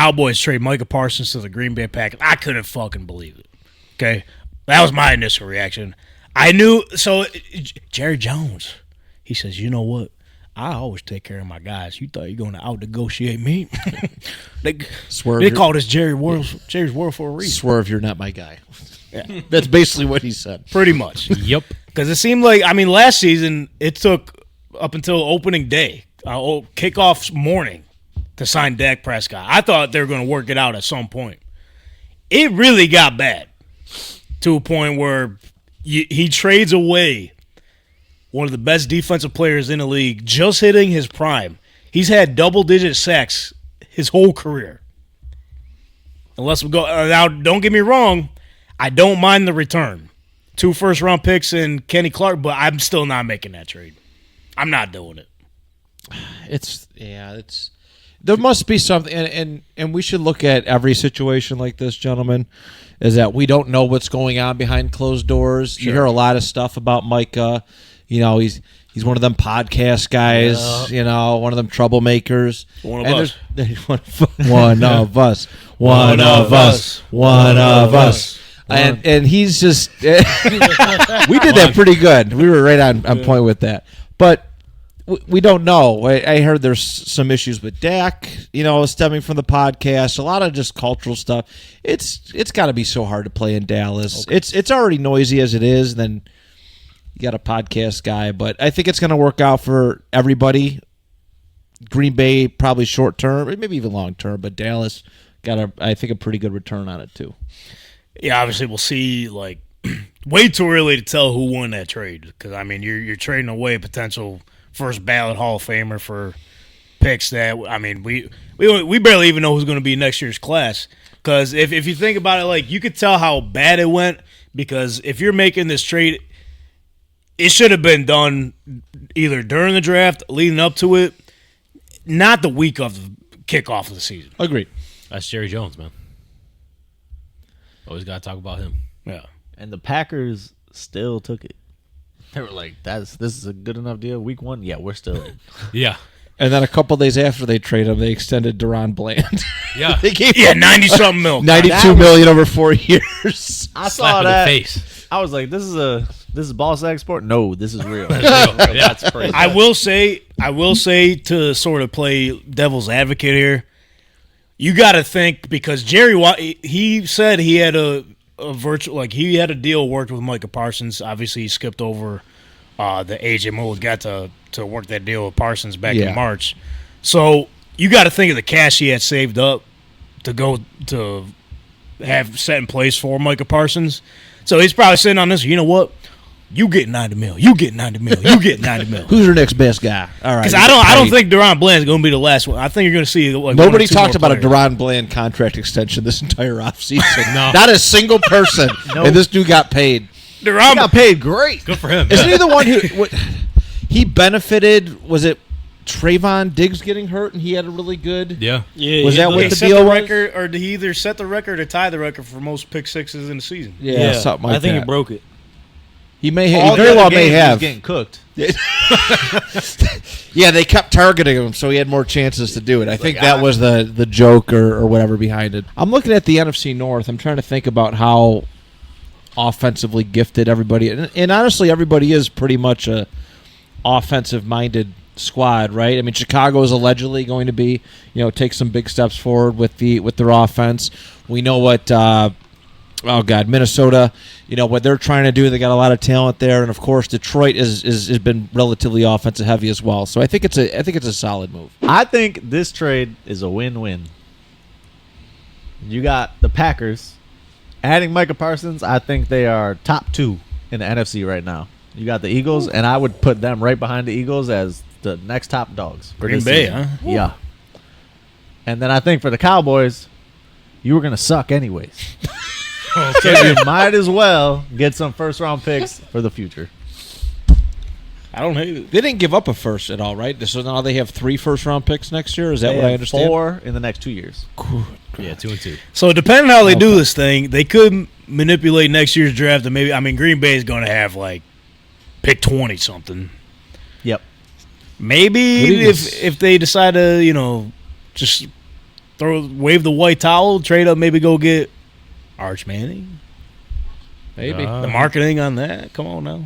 Cowboys trade Micah Parsons to the Green Bay Packers, I couldn't fucking believe it. Okay? That was my initial reaction. I knew. So, Jerry Jones, he says, you know what? I always take care of my guys. You thought you were going to out-negotiate me? they call this Jerry's World for a reason. Swerve, you're not my guy. Yeah. That's basically what he said. Pretty much. Yep. Because it seemed like, last season, it took up until opening day, kickoff morning, to sign Dak Prescott. I thought they were going to work it out at some point. It really got bad to a point where he trades away one of the best defensive players in the league, just hitting his prime. He's had double-digit sacks his whole career. Unless we go now, don't get me wrong, I don't mind the return. 2 first-round picks and Kenny Clark, but I'm still not making that trade. I'm not doing it. There must be something, and we should look at every situation like this, gentlemen, is that we don't know what's going on behind closed doors. Sure. You hear a lot of stuff about Micah. You know, he's one of them podcast guys, you know, one of them troublemakers. One of us. One of us. One of us. One of us. And he's just we did that pretty good. We were right on point with that. But we don't know. I heard there's some issues with Dak, you know, stemming from the podcast. A lot of just cultural stuff. It's got to be so hard to play in Dallas. Okay. It's already noisy as it is. Then you got a podcast guy, but I think it's going to work out for everybody. Green Bay probably short term, maybe even long term, but Dallas got I think a pretty good return on it too. Yeah, obviously we'll see. Like, way too early to tell who won that trade because you're trading away a potential first ballot Hall of Famer for picks that we barely even know who's going to be next year's class. Because if you think about it, like, you could tell how bad it went because if you're making this trade, it should have been done either during the draft, leading up to it, not the week of the kickoff of the season. Agreed. That's Jerry Jones, man. Always got to talk about him. Yeah. And the Packers still took it. They were like, this is a good enough deal. Week 1, yeah, we're still in. Yeah. And then a couple days after they traded him, they extended Deron Bland. Yeah. They gave 90-something mil. $92 million over 4 years. I saw that. In the face. I was like, this is ball sack sport? No, this is real. Yeah, that's crazy. I will say to sort of play devil's advocate here, you got to think because Jerry, he said he had a virtual, like he had a deal worked with Micah Parsons. Obviously, he skipped over the AJ Moore, got to work that deal with Parsons back in March. So you got to think of the cash he had saved up to go to have set in place for Micah Parsons. So he's probably sitting on this. You know what? You get 90 mil. You get 90 mil. You get 90 mil. Who's your next best guy? All right. Because I don't think Deron Bland's going to be the last one. I think you're going to see like nobody talked about a Deron Bland contract extension this entire offseason. No. Not a single person. Nope. And this dude got paid. Deron He got paid great. Good for him. Isn't he the one who he benefited? Was it Trayvon Diggs getting hurt and he had a really good? Yeah. Was that what the set deal the was? record, or did he either set the record or tie the record for most pick sixes in the season? Yeah, something like that. I think he broke it. He may All have. He very the well other may games, he was have. getting cooked. Yeah, they kept targeting him, so he had more chances to do it. I think that was the joke or whatever behind it. I'm looking at the NFC North. I'm trying to think about how offensively gifted everybody, and honestly, everybody is pretty much a offensive-minded squad, right? I mean, Chicago is allegedly going to be, take some big steps forward with their offense. We know what. Minnesota, what they're trying to do. They got a lot of talent there, and of course, Detroit has been relatively offensive heavy as well. So I think it's a solid move. I think this trade is a win-win. You got the Packers adding Micah Parsons. I think they are top 2 in the NFC right now. You got the Eagles, and I would put them right behind the Eagles as the next top dogs. Green Bay, huh? Yeah. And then I think for the Cowboys, you were going to suck anyways. So you might as well get some first-round picks for the future. I don't hate it. They didn't give up a first at all, right? So now they have 3 first-round picks next year? Is that what I understand? 4 in the next 2 years. Yeah, 2 and 2. So depending on how they do this thing, they could manipulate next year's draft. And maybe, Green Bay is going to have, like, pick 20-something. Yep. Maybe if they decide to, just wave the white towel, trade up, maybe go get Arch Manning. Maybe. The marketing on that. Come on now.